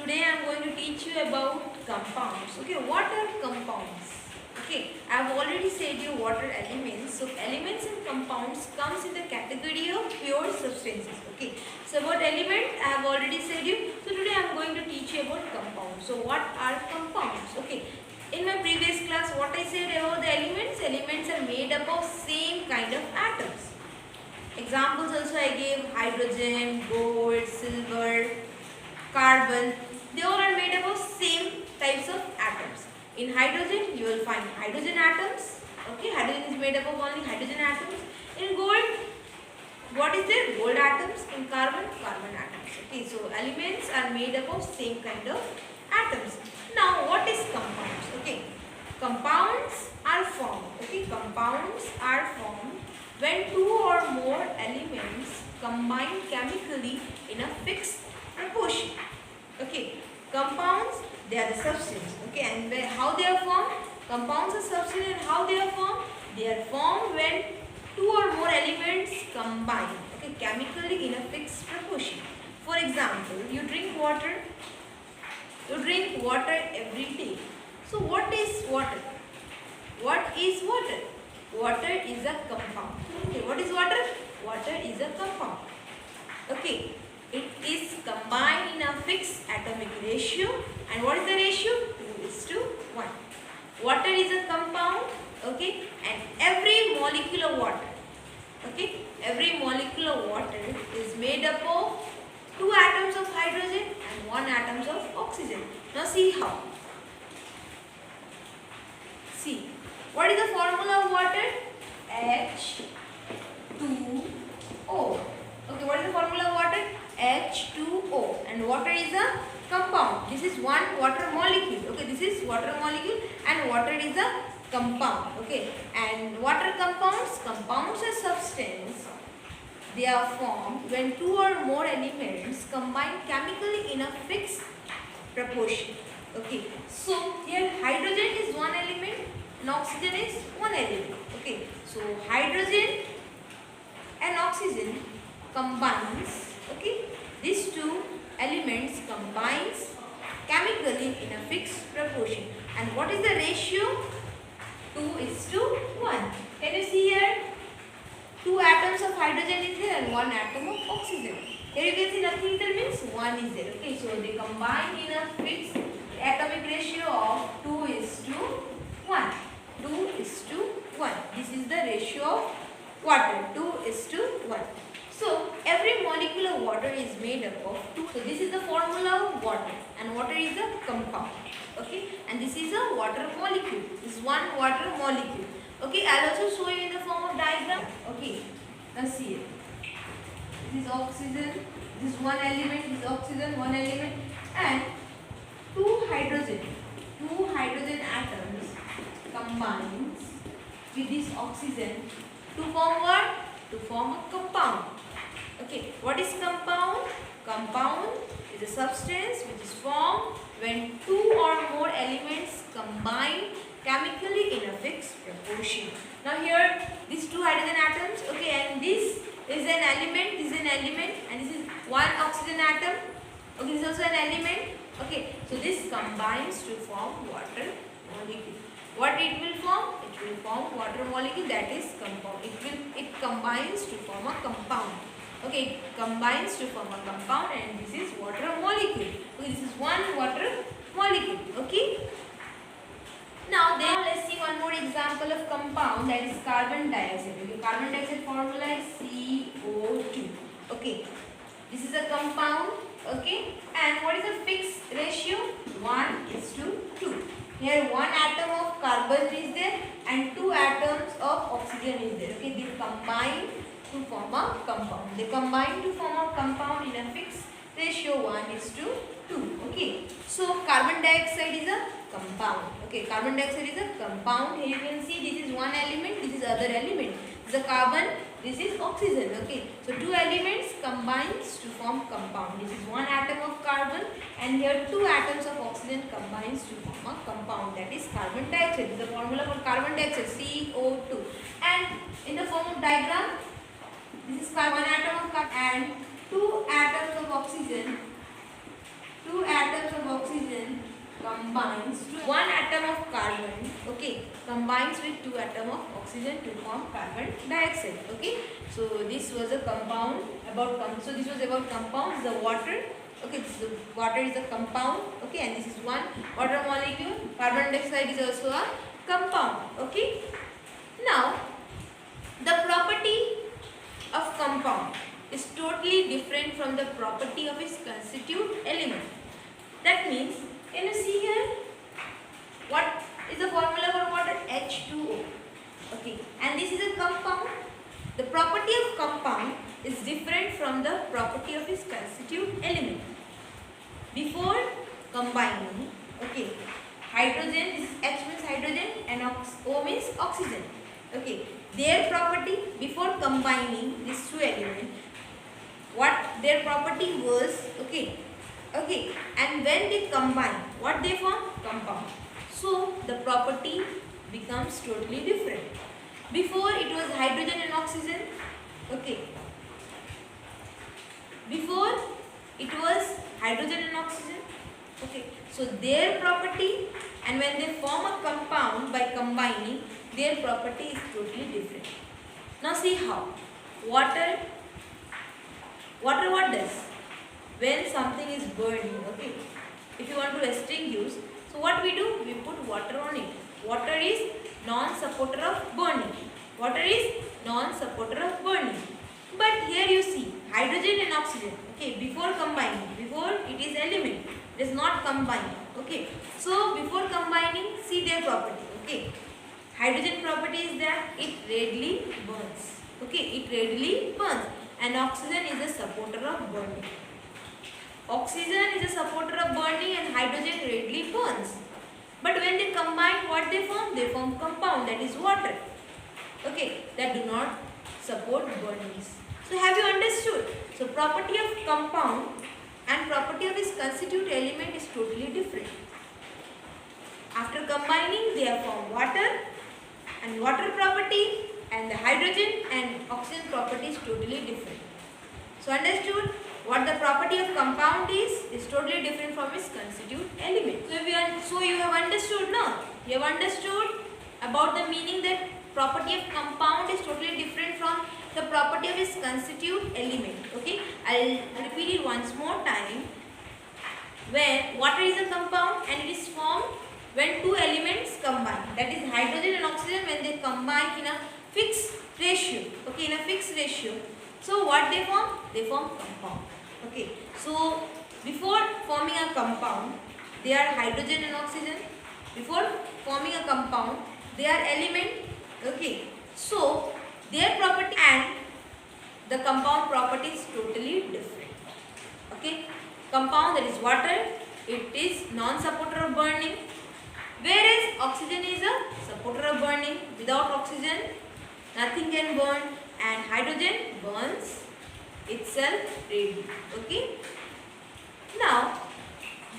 today I am going to teach you about compounds. Okay, what are compounds? Okay, I have already said you what are elements. So elements and compounds comes in the category of pure substances. Okay, so about element I have already said you. So today I am going to teach you about compounds. So what are compounds? Okay, in my previous class what I said about the elements, elements are made up of same kind of atoms. Examples also I gave: hydrogen, gold, silver, carbon. They all are made up of same types of atoms. In hydrogen you will find hydrogen atoms. Okay, hydrogen is made up of only hydrogen atoms. In gold, what is there? Gold atoms. In carbon, carbon atoms. Okay, so elements are made up of same kind of atoms. Now what is compounds? Okay, compounds are formed. Okay, compounds are formed when two or more elements combine chemically in a fixed proportion. Okay, compounds, they are the substance. Okay, and how they are formed? Compounds are substance, and how they are formed? They are formed when two or more elements combine, okay, chemically in a fixed proportion. For example, you drink water every day. So what is water? What is water? Water is a compound. Okay, what is water? Water is a compound. Okay, it is combined in a fixed atomic ratio. And what is the ratio? 2:1. Water is a compound. Okay, and every molecule of water, okay, every molecule of water is made up of 2 atoms of hydrogen and 1 atoms of oxygen. Now see how. See, what is the formula of water? H2O. Okay, what is the formula of water? H2O. And water is a compound. This is one water molecule. Okay, this is water molecule and water is a compound. Okay, and water compounds are substance. They are formed when two or more elements combine chemically in a fixed proportion. Okay, so here hydrogen is one element and oxygen is one element. Okay, so hydrogen and oxygen combines. Okay, these two elements combines chemically in a fixed proportion. And what is the ratio? 2:1. Can you see here? 2 atoms of hydrogen is there and 1 atom of oxygen. Here you can see nothing there means 1 is there. Okay, so they combine in a fixed atomic ratio of 2:1. 2:1. This is the ratio of water. 2:1. So every molecule of water is made up of 2. So this is the formula of water, and water is a compound. Okay, and this is a water molecule. This is one water molecule. Okay, I'll also show you in the form of diagram. Okay, now see it. This is oxygen. This is one element. This is oxygen, one element, and 2 hydrogen. 2 hydrogen atoms combines with this oxygen to form what? To form a compound. Okay, what is compound? Compound is a substance which is formed when 2 or more elements combine chemically in a fixed proportion. Now here these 2 hydrogen atoms, okay, and this is an element, this is an element, and this is one oxygen atom. Okay, this is also an element. Okay, so this combines to form water molecule. What it will form? It will form water molecule, that is compound. It combines to form a compound. Okay, it combines to form a compound, and this is water molecule. Okay, this is one water molecule. Okay. Now let's see one more example of compound, that is carbon dioxide. Okay, carbon dioxide formula is CO2. Okay, this is a compound. Okay, and what is the fixed ratio? 1:2. Here 1 atom of carbon is there and 2 atoms of oxygen is there. Okay, they combine to form a compound. They combine to form a compound in a fixed ratio 1:2. Okay, so carbon dioxide is a compound. Okay, carbon dioxide is a compound. Here you can see this is one element, this is other element. This is a carbon, this is oxygen. Okay, so 2 elements combines to form compound. This is 1 atom of carbon and here 2 atoms of oxygen combines to form a compound, that is carbon dioxide. This is the formula for carbon dioxide, CO2. And in the form of diagram, this is 1 atom of carbon and 2 atoms of oxygen two atoms of oxygen combines to one atom of carbon, okay, combines with two atom of oxygen to form carbon dioxide, okay. So this was a compound about this was about compounds. The water, okay, water is a compound, okay, and this is one water molecule. Carbon dioxide is also a compound, okay. Now the property of compound is totally different from the property of its constituent element. That means, can you see here what is the formula for water? H2O, okay, and this is a compound. The property of compound is different from the property of its constituent element. Before combining, okay, hydrogen, this H means hydrogen and O means oxygen, okay, their property before combining these two elements, what their property was, okay, and when they combine, what they form? Compound. So the property becomes totally different. Before it was hydrogen and oxygen, okay, before it was hydrogen and oxygen, okay, so their property, and when they form a compound by combining, their property is totally different. Now see how. Water what does? When something is burning, okay, if you want to extinguish, so what we do? We put water on it. Water is non-supporter of burning. Water is non-supporter of burning. But here you see hydrogen and oxygen, okay, before combining, before it is element, it is not combined, okay. So before combining, see their property, okay. Hydrogen property is that it readily burns, okay, it readily burns, and oxygen is a supporter of burning. Oxygen is a supporter of burning and hydrogen readily burns. But when they combine, what they form? They form compound, that is water, okay, that do not support burnings. So have you understood? So property of compound and property of its constituent element is totally different. After combining, they have formed water, and water property and the hydrogen and oxygen property is totally different. So understood? What the property of compound is totally different from its constituent element. So you have understood now? You have understood about the meaning that property of compound is totally different from the property of its constituent element. Okay, I'll repeat it once more time. When water is a compound and it is formed when two elements combine, that is hydrogen and oxygen, when they combine in a fixed ratio, okay, in a fixed ratio. So what they form? They form compound. Okay, so before forming a compound, they are hydrogen and oxygen. Before forming a compound, they are element. Okay, so their property and the compound property is totally different. Okay, compound, that is water, it is non-supporter of burning, whereas oxygen is a supporter of burning. Without oxygen, nothing can burn, and hydrogen burns itself readily. Okay. Now,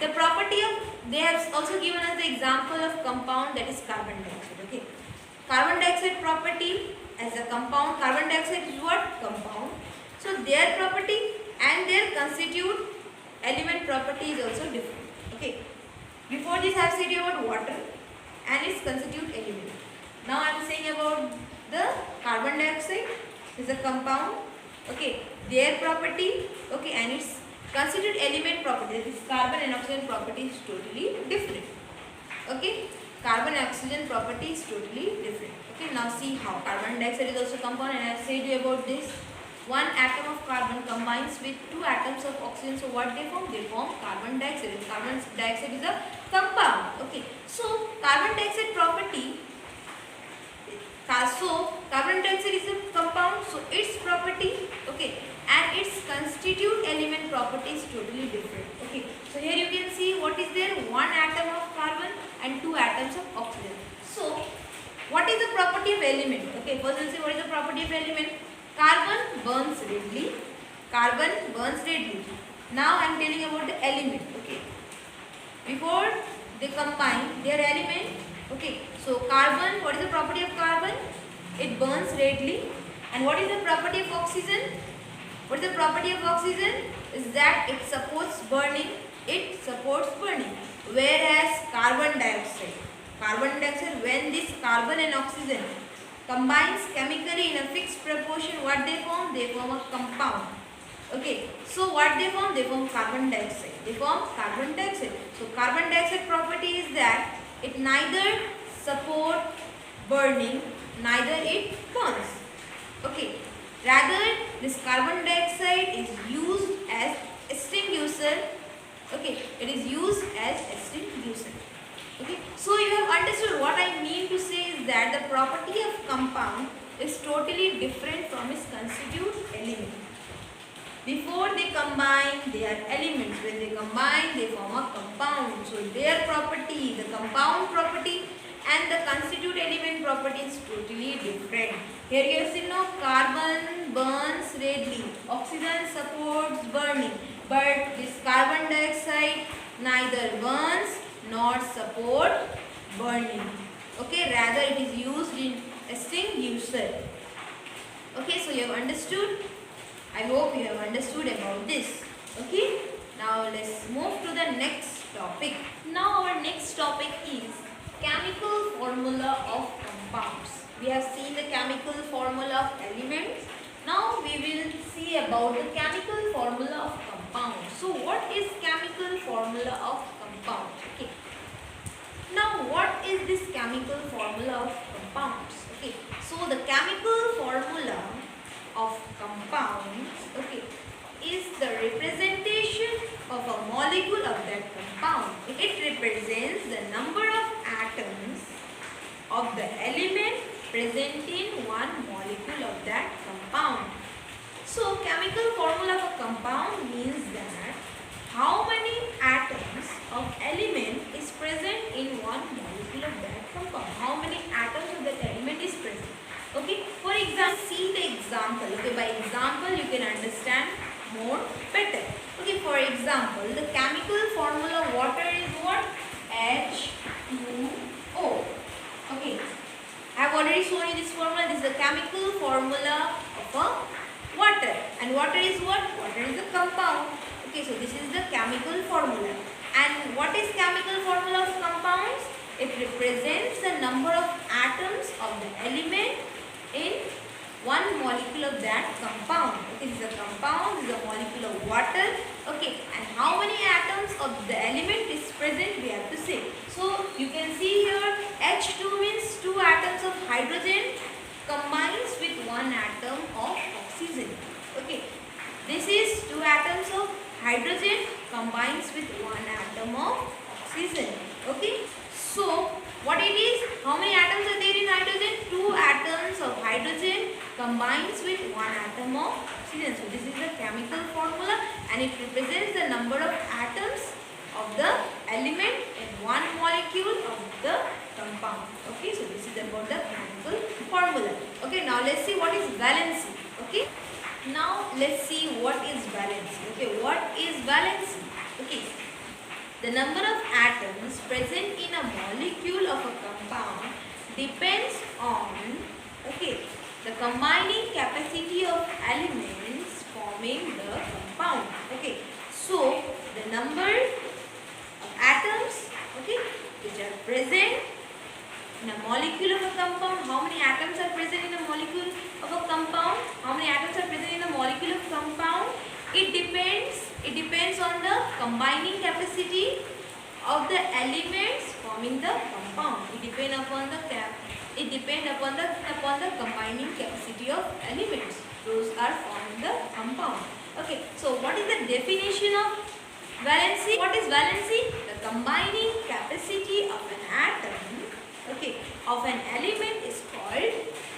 the property of, they have also given us the example of compound, that is carbon dioxide. Okay. Carbon dioxide property as a compound, carbon dioxide is what? Compound. So their property and their constituent element property is also different. Okay. Before this I have said about water and its constituent element. Now I am saying about the carbon dioxide is a compound. Okay. Their property, okay, and its constituent element property, that is carbon and oxygen property, is totally different. Okay. Carbon and oxygen property is totally different. Okay, now see how. Carbon dioxide is also compound, and I have said you about this. One atom of carbon combines with two atoms of oxygen. So what they form? They form carbon dioxide. Carbon dioxide is a compound. Okay, so carbon dioxide property. So carbon dioxide is a compound. So its property, okay, and its constituent element property is totally different. Okay, so here you can see what is there? One atom of carbon and two atoms of oxygen. So what is the property of element? Okay, first we'll see what is the property of element. Carbon burns readily. Carbon burns readily. Now I am telling about the element. Okay, before they combine their element. Okay, so carbon, what is the property of carbon? It burns readily. And what is the property of oxygen? What is the property of oxygen? Is that it supports burning. it supports burning. Whereas carbon dioxide, when this carbon and oxygen combines chemically in a fixed proportion, what they form? They form a compound. Okay, so what they form? They form carbon dioxide. So carbon dioxide property is that it neither support burning, neither it burns. Okay, rather this carbon dioxide is used as extinguisher. Okay, it is used as extinguisher. Okay, so you have understood what I mean to say is that the property of compound is totally different from its constituent element. Before they combine, they are elements. When they combine, they form a compound. So their property, the compound property and the constituent element property is totally different. Here you have seen now carbon burns readily, oxygen supports burning, but this carbon dioxide neither burns nor support burning. Okay, rather it is used in extinguisher. Okay, so you have understood. I hope you have understood about this. Okay, now let's move to the next topic. Now our next topic is chemical formula of compounds. We have seen the chemical formula of elements. Now we will see about the chemical formula of compounds. So what is chemical formula of compound? Okay. Now what is this chemical formula of compounds? Okay. So the chemical formula of compounds, okay, is the representation of a molecule of that compound. It represents the number of atoms of the element present in one molecule of that compound. So chemical formula of a compound means that how many atoms of element is present in one molecule of that compound. How many atoms of that element is present. Okay, for example, see the example. Okay, by example you can understand more better. Okay, for example, the chemical formula of water is what? H2O. Okay, I have already shown you this formula. This is the chemical formula of a water. And water is what? Water is a compound. Okay, so this is the chemical formula. And what is chemical formula of compounds? It represents the number of atoms of the element in one molecule of that compound. Okay, this is a compound, this is a molecule of water. Okay, and how many atoms of the element is present, we have to say. So you can see here H2 means 2 atoms of hydrogen combines with 1 atom of oxygen. Okay, this is 2 atoms of hydrogen combines with 1 atom of oxygen. Okay, so what it is? How many atoms are there in hydrogen? 2 atoms of hydrogen combines with 1 atom of oxygen. So this is the chemical formula and it represents the number of atoms of the element in one molecule of the compound. Okay, so this is about the chemical formula. Okay, now let's see what is valency. Okay, now let's see what is valency. Okay, what is valency? Okay, the number of atoms present in a molecule of a compound depends on, okay, the combining capacity of elements forming the compound. Okay, so the number of atoms, okay, which are present in a molecule of a compound. How many atoms are present in a molecule of a compound? How many atoms are present in a molecule of compound? It depends on the combining capacity of the elements forming the compound. It depends upon the combining capacity of elements. Those are forming the compound. Okay, so what is the definition of valency? What is valency? The combining capacity of an atom, okay, of an element is called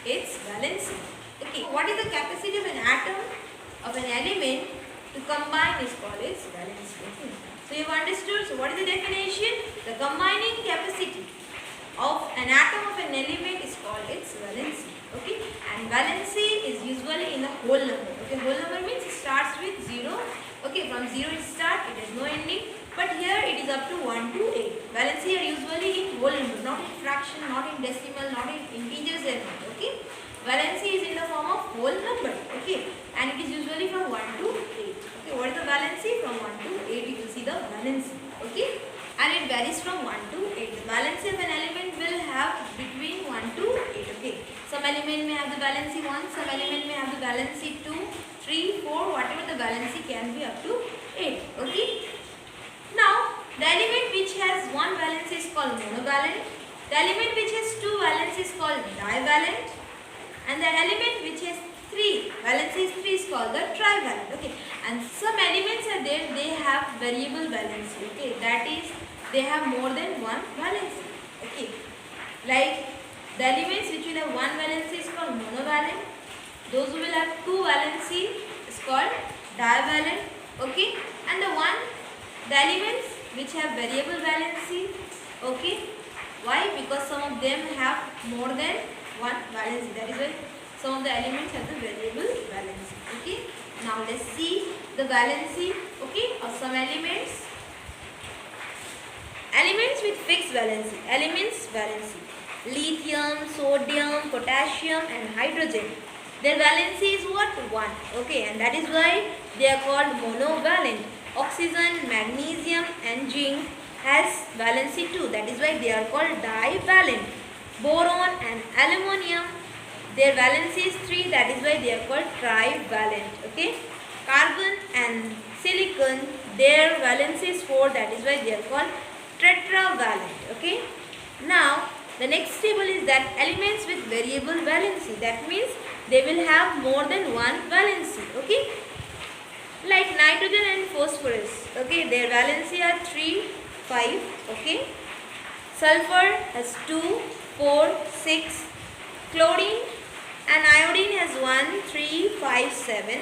its valency. Okay, what is the capacity of an atom of an element to combine is called its valency. Okay. So you have understood. So what is the definition? The combining capacity of an atom of an element is called its valency. Okay, and valency is usually in a whole number. Okay, whole number means it starts with 0. Okay, from 0 it starts, it has no ending. But here it is up to 1 to 8. Valency are usually in whole number, not in fraction, not in decimal, not in integers and not. Okay, valency is in the form of whole number. Okay, and it is usually from 1 to 8. Okay, what is the valency? From 1 to 8 you will see the valency. Okay, and it varies from 1 to 8. The valency of an element will have between 1 to 8. Okay, some element may have the valency 1, some element may have the valency 2, 3, 4, whatever the valency can be up to 8. Okay, now the element which has one valence is called monovalent, the element which has two valence is called divalent, and the element which has three valence is 3 is called the trivalent. Okay, and some elements are there, they have variable valency. Okay, that is they have more than one valency. Okay, like the elements which will have one valency is called monovalent, those who will have two valency is called divalent. Okay, and the elements which have variable valency. Okay, why? Because some of them have more than one valency, that is why some of the elements have the variable valency. Okay, now let's see the valency, okay, of some elements. Elements with fixed valency. Elements valency: lithium, sodium, potassium and hydrogen. Their valency is what? 1. Okay, and that is why they are called monovalent. Oxygen, magnesium and zinc has valency 2. That is why they are called divalent. Boron and aluminum, their valency is 3. That is why they are called trivalent. Okay. Carbon and silicon, their valency is 4. That is why they are called tetravalent. Okay. Now the next table is that elements with variable valency. That means they will have more than one valency. Okay. Like nitrogen and phosphorus. Okay, their valency are 3, 5. Okay. Sulfur has 2, 4, 6. Chlorine and iodine has 1, 3, 5, 7.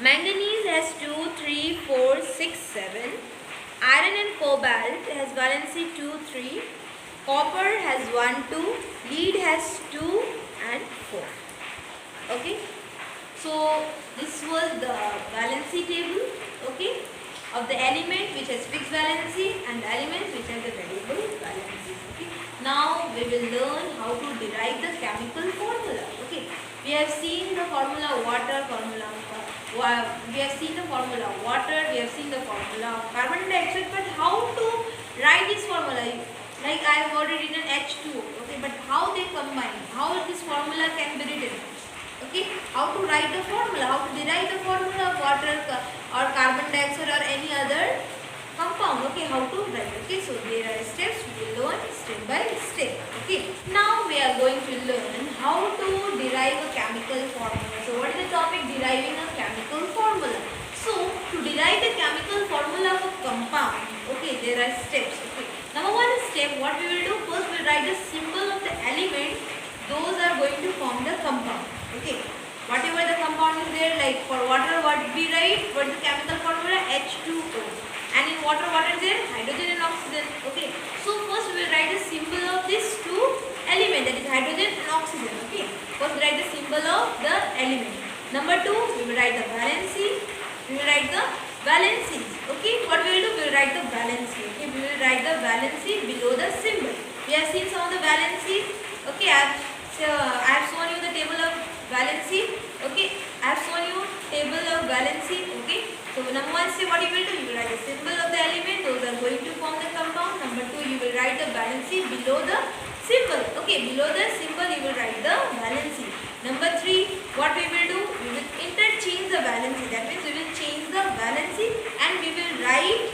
Manganese has 2, 3, 4, 6, 7. Iron and cobalt has valency 2, 3. Copper has 1, 2. Lead has 2 and 4. Okay. So this was the valency table, okay, of the element which has fixed valency and the elements which have the variable valency. Okay. Now we will learn how to derive the chemical formula. Okay. We have seen the formula water, we have seen the formula water, we have seen the formula of carbon dioxide, but how to write this formula? Like I have already written H2O, okay, but how they combine, how this formula can be written? Okay, how to write the formula, how to derive the formula of water or carbon dioxide or any other compound. Okay, how to write. Okay, so there are steps we will learn step by step. Okay, now we are going to learn how to derive a chemical formula. So what is the topic? Deriving a chemical formula. So to derive the chemical formula of a compound, okay, there are steps. Okay, number one step, what we will do, first we will write the symbol of the element, those are going to form the compound. Okay, whatever the compound is there, like for water what we write, what is the chemical formula? H2O, and in water what is there? Hydrogen and oxygen. Okay, so first we will write the symbol of these two elements, that is hydrogen and oxygen. Okay, first write the symbol of the element. Number two, we will write the valency. We will write the valencies. Okay, what we will do? We will write the valency. Okay, we will write the valency below the symbol. We have seen some of the valencies. Okay, I have shown you the table of valency. Okay, I have shown you table of valency. Okay, so number one step, what you will do? You will write the symbol of the element, those are going to form the compound. Number two, you will write the valency below the symbol. Okay, below the symbol you will write the valency. Number three, what we will do? We will interchange the valency. That means we will change the valency and we will write,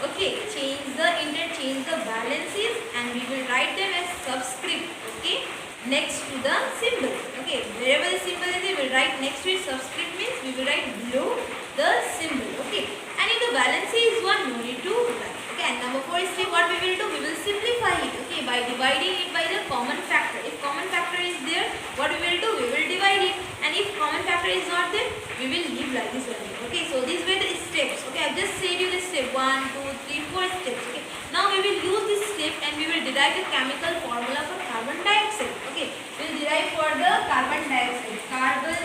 okay, interchange the valencies and we will write them as subscript. Okay, next to the symbol. Okay, wherever the symbol is there, we will write next to it. Subscript means we will write below the symbol. Okay, and if the valency is 1, no need to write. Okay, and number 4 is what we will do? We will simplify it. Okay, by dividing it by the common factor. If common factor is there, what we will do? We will divide it. And if common factor is not there, we will leave like this only. Okay, so these were the steps. Okay, I have just said you the step 1, 2, 3, 4 steps. Okay, now we will use this step and we will derive the chemical formula for carbon dioxide. Okay, we will derive for the carbon dioxide. Carbon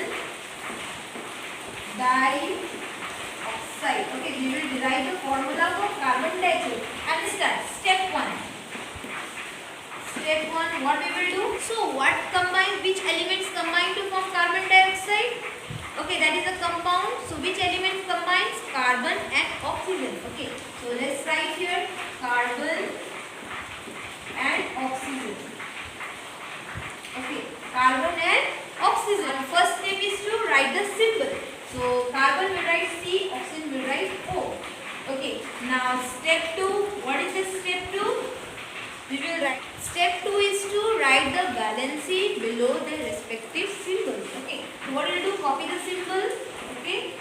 dioxide. Okay, we will derive the formula for carbon dioxide. And start. Step 1. Step 1, what we will do? So, which elements combine to form carbon dioxide? Okay, that is a compound. So, which elements combines? Carbon and oxygen. here carbon and oxygen. Okay, carbon and oxygen. First step is to write the symbol. So carbon will write C, oxygen will write O. Okay, now step 2. What is the step 2? We will write. Step 2 is to write the valency below the respective symbols. Okay, so what will do? Copy the symbol. Okay,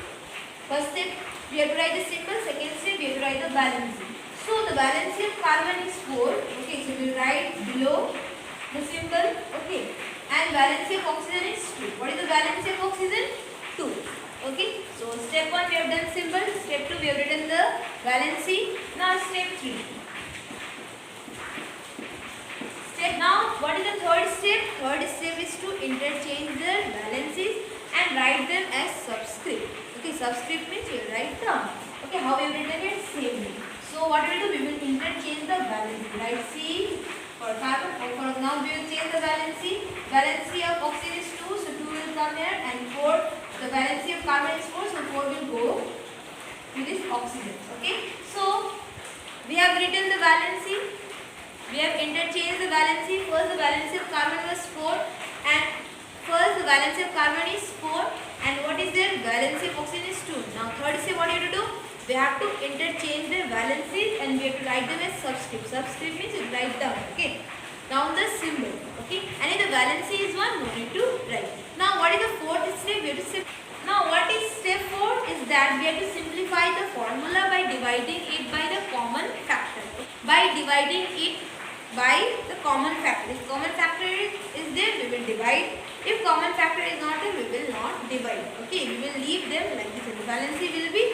first step we have to write the symbol. Second step we have to write the valency. So the valency of carbon is 4. Okay, so we will write below the symbol. Okay, and valency of oxygen is 2. What is the valency of oxygen? 2. Okay, so step 1 we have done symbol. Step 2 we have written the valency. Now step 3. Now what is the third step? Third step is to interchange the valencies and write them as subscript. Okay, subscript means you write down. Okay, how we have written it? Same way. So what we will do? We will interchange the valency. Write C for carbon. For now we will change the valency. Valency of oxygen is 2, so 2 will come here, and 4. The valency of carbon is 4, so 4 will go to this oxygen. Okay, so we have written the valency. We have interchanged the valency. First the valency of carbon was 4, and first the valency of carbon is 4, and what is their valency of oxygen is 2. Now third step what you have to do? We have to interchange the valencies and we have to write them as subscript. Subscript means you write down. Okay, down the symbol. Okay, and if the valency is 1, no need to write. Now what is the fourth step? We have to now what is step 4 is that we have to simplify the formula by dividing it by the common factor. By dividing it by the common factor. If common factor is there, we will divide. If common factor is not there, we will not divide. Okay, we will leave them like this. The valency will be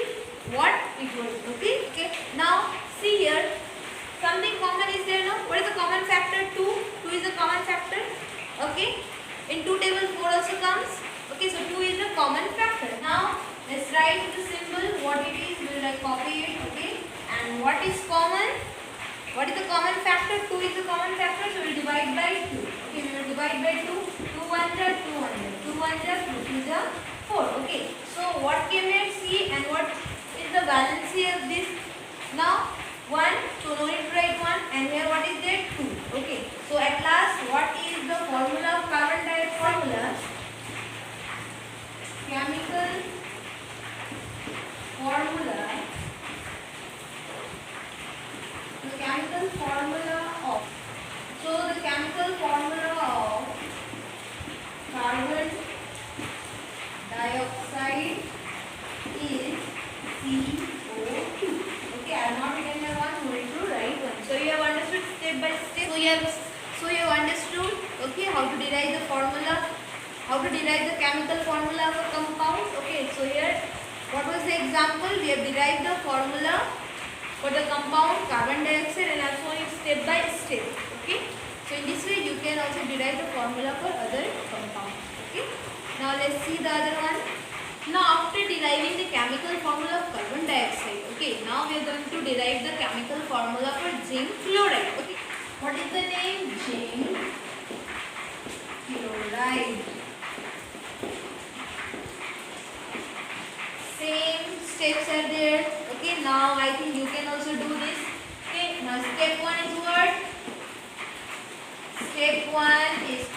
what it was. Okay. Okay. Now see here, something common is there now. What is the common factor? 2. 2 is the common factor. Okay. In 2 table 4 also comes. Okay, so 2 is the common factor. Now let's write the symbol. What it is, we will copy it. Okay. And what is common? What is the common factor? 2 is the common factor, so we will divide by 2. Okay, we will divide by 2. 2 1 are 200. 2 1 are 2 2 are 4. Okay, so what came here? C, and what is the valency of this? Now 1, so no need to write 1, and here what is there? 2. Okay, so at last what is the formula of carbon dioxide? Formula, chemical formula. The chemical formula of, so the chemical formula of carbon dioxide is CO2. Okay, I have not written here 1, no need to write 1. So you have understood step by step. So you have understood, okay, how to derive the formula, how to derive the chemical formula of a compound. Okay, so here what was the example? We have derived the formula for the compound carbon dioxide, and also it step by step. Okay, so in this way you can also derive the formula for other compounds. Okay, now let's see the other one. Now after deriving the chemical formula of carbon dioxide, okay, now we are going to derive the chemical formula for zinc chloride. Okay, what is the name? Zinc chloride. Same steps are there. Okay, now I think you can also do this. Okay, now step 1 is what? Step 1 is,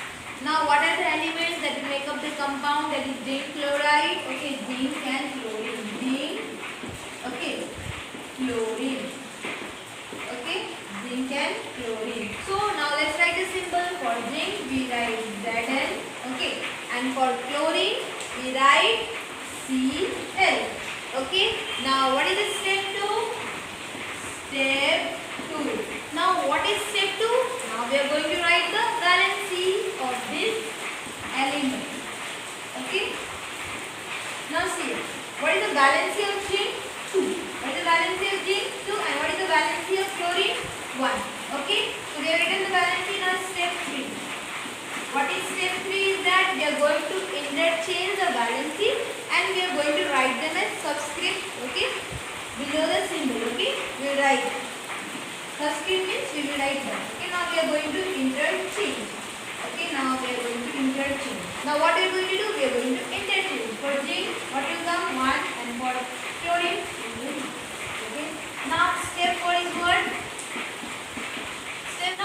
now what are the elements that will make up the compound? That is zinc chloride. Okay, zinc and chlorine. Zinc, okay, chlorine. Okay, zinc and chlorine. So now let's write the symbol. For zinc we write Zn. Okay, and for chlorine we write Cl. Okay, now what is the step 2? Step 2. Now what is step 2? Now we are going to write the valency of this element. Okay, now see, what is the valency of zinc? 2. What is the valency of zinc? 2. And what is the valency of chlorine? 1. Okay, so we have written the valency. Now step 3. What is step 3 is that we are going to interchange the valency and we are going to write them as subscript. Okay, below the symbol. Okay, we will write subscript means we will write them. Okay, now we are going to interchange. Okay, now we are going to interchange. Now what we are going to do? We are going to interchange. For zinc, what will come? 1, and for chlorine, okay. Now step 4 is what?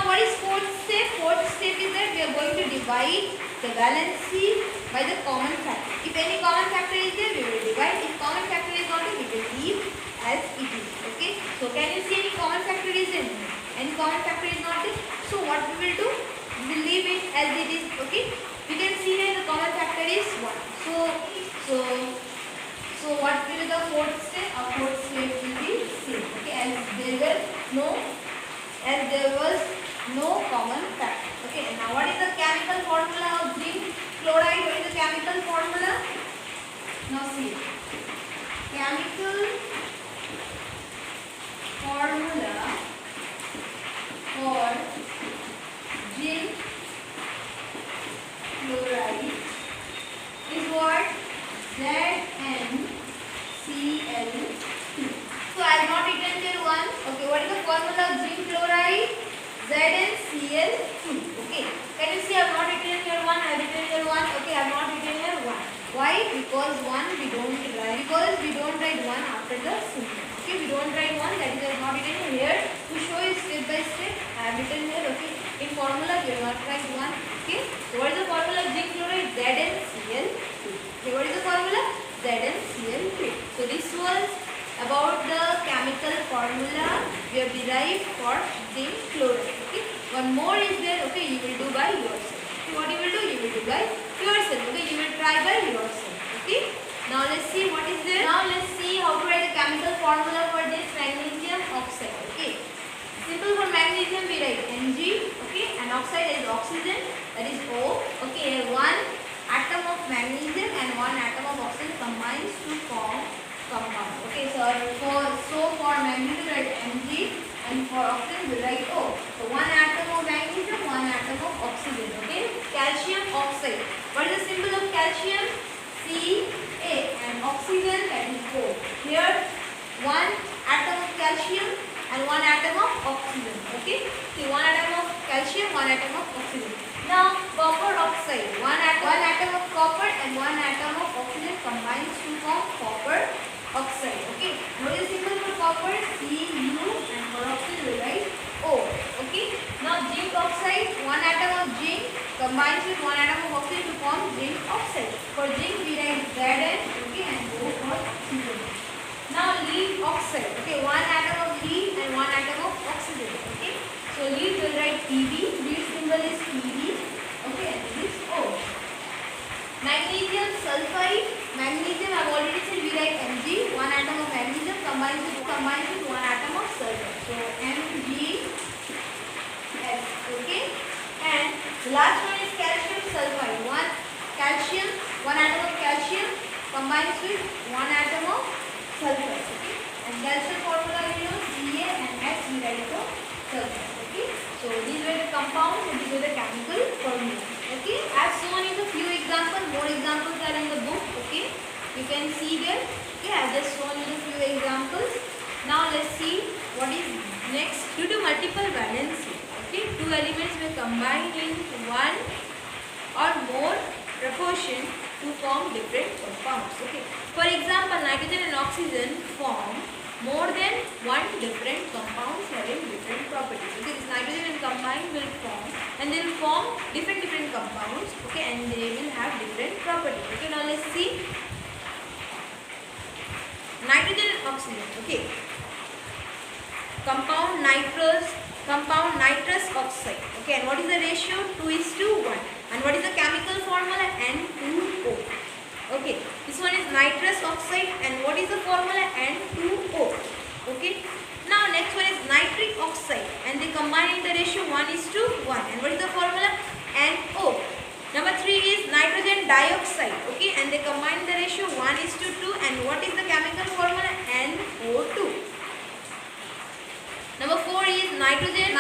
what is fourth step? Fourth step is that we are going to divide the valency by the common factor. If any common factor is there, we will divide. If common factor is not there, we will leave as it is. Okay. So can you see any common factor is there? Any common factor is not there. So what we will do? We will leave it as it is. Okay. We can see here the common factor is 1. So what will be the fourth step? Our fourth step will be same. Okay. As there was no common factor. Okay. Now what is the chemical formula of zinc chloride? What is the chemical formula? Now see. Chemical formula for zinc chloride is what? ZnCl2. So I have not written here 1. Okay, what is the formula of zinc chloride? ZnCl2. Okay, can you see I have not written here 1? I have written here 1. Okay, I have not written here 1. Why? Because 1 we don't write. Because we don't write 1 after the symbol. Okay, we don't write 1. That is I have not written here. To show you step by step, I have written here. Okay, in formula we have not write 1. Okay, so what is the formula of zinc chloride? ZnCl2. Okay, what is the formula? ZnCl3. So this was about the chemical formula we have derived for zinc chloride. Okay, one more is there. Okay, you will do by yourself. Okay, what you will do? You will do by yourself. Okay, you will try by yourself. Okay, now let's see what is there. Now let's see how to write the chemical formula for this magnesium oxide. Okay, simple. For magnesium we write Mg. Okay, and oxide is oxygen, that is O. Okay, one atom of magnesium and one atom of oxygen combines to form compound. Okay, so for magnesium we write Mg and for oxygen we write O. So one atom of magnesium, one atom of oxygen. Okay, calcium oxide. What is the symbol of calcium? Ca, and oxygen, that is O. Here one atom of calcium and one atom of oxygen. Okay, see, one atom of calcium, one atom of oxygen. Now copper oxide, one atom of copper and one atom of oxygen combines to form copper oxide. Okay, what is the symbol for copper? Cu, and for oxygen we write O. Okay, now zinc oxide, one atom of zinc combines with one atom of oxygen to form zinc oxide. For zinc we write Zn. Okay, and O for oxygen. Now lead oxide. Okay, one atom of lead and one atom of oxygen. Okay, so lead will write Pb. Lead symbol is Pb. Okay, and this is O. Magnesium sulfide. Magnesium I have already said we write Mg. One atom of magnesium combines with one atom of sulfur. So MgS. Okay, and the last one is calcium sulfide. One atom of calcium combines with one atom of sulfur. Okay, and calcium formula we know Ca and S we write for sulfur. Okay, so these were the compounds and these were the chemical formulas. Okay, as shown in the few examples, more examples are in the book. Okay, you can see there. Okay, I have just shown you the few examples. Now let's see what is next. Due to multiple valency, okay, two elements may combine in one or more proportion to form different compounds. Okay, for example, nitrogen and oxygen form more than one different compounds having different properties. Okay, this nitrogen and combine will form and they will form different compounds. Okay, and they will have different properties. Okay, now let's see nitrogen and oxygen. Okay, compound nitrous oxide. Okay, and what is the ratio? 2:1. And what is the chemical formula? N2O. Okay, this one is nitrous oxide and what is the formula? N2O. Okay, now next one is nitric oxide and they combine in the ratio 1:1. And what is the formula? NO. Number 3 is nitrogen dioxide. Okay, and they combine in the ratio 1:2. And what is the chemical formula? NO2. Number 4 is nitrogen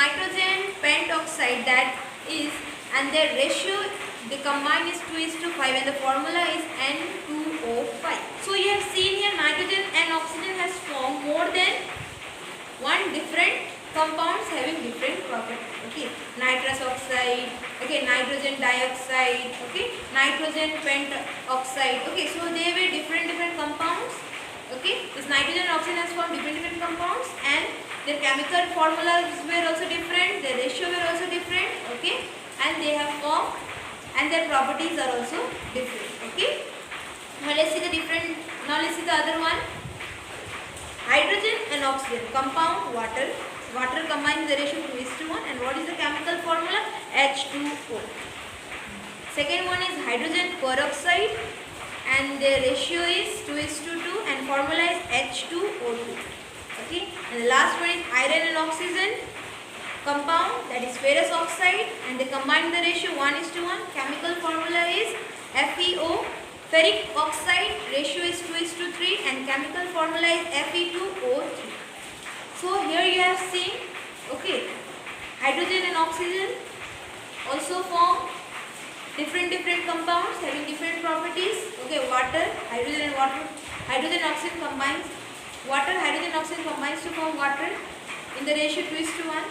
pentoxide, that is, and their ratio they combine is 2:5 and the formula is N2O5. So you have seen here nitrogen and oxygen has formed more than one different compounds having different properties. Okay, nitrous oxide, okay, nitrogen dioxide, okay, nitrogen pentoxide. Okay, so they were different compounds Okay, this nitrogen and oxygen has formed different compounds, and their chemical formulas were also different, their ratio were also different. Okay, and they have formed, and their properties are also different. Okay, now let's see the different. Now let's see the other one. Hydrogen and oxygen compound water. Water combined with the ratio 2:1, and what is the chemical formula? H2O. Second one is hydrogen peroxide, and the ratio is 2:2, and formula is H2O2. Okay, and the last one is iron and oxygen compound, that is ferrous oxide, and they combine the ratio 1:1. Chemical formula is FeO. Ferric oxide ratio is 2:3, and chemical formula is Fe2O3. So here you have seen, okay, hydrogen and oxygen also form different compounds having different properties. Okay, water, hydrogen and water, hydrogen and oxygen combines. Water, hydrogen and oxygen combines to form water in the ratio 2:1.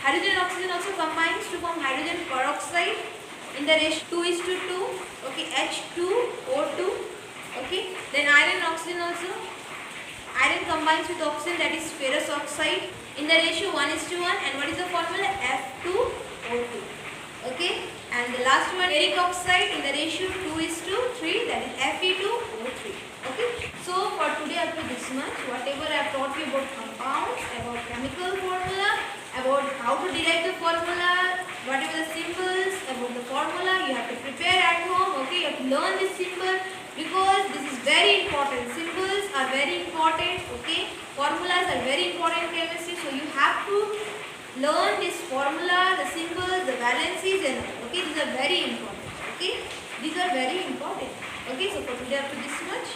Hydrogen and oxygen also combines to form hydrogen peroxide in the ratio 2:2. Okay, H2O2. Okay, then iron and oxygen also. Iron combines with oxygen, that is ferrous oxide, in the ratio 1:1, and what is the formula? F2O2. Okay, and the last one, ferric oxide, in the ratio 2:3, that is Fe2O3. Okay, so for today up to this much, whatever I have taught you about compounds, about chemical formula, about how to derive the formula, whatever the symbols, about the formula, you have to prepare at home. Okay, you have to learn this symbol, because this is very important. Symbols are very important. Okay, formulas are very important in chemistry, so you have to learn this formula, the symbols, the valencies, and okay, these are very important. Okay, these are very important. Okay, so for today up to this much.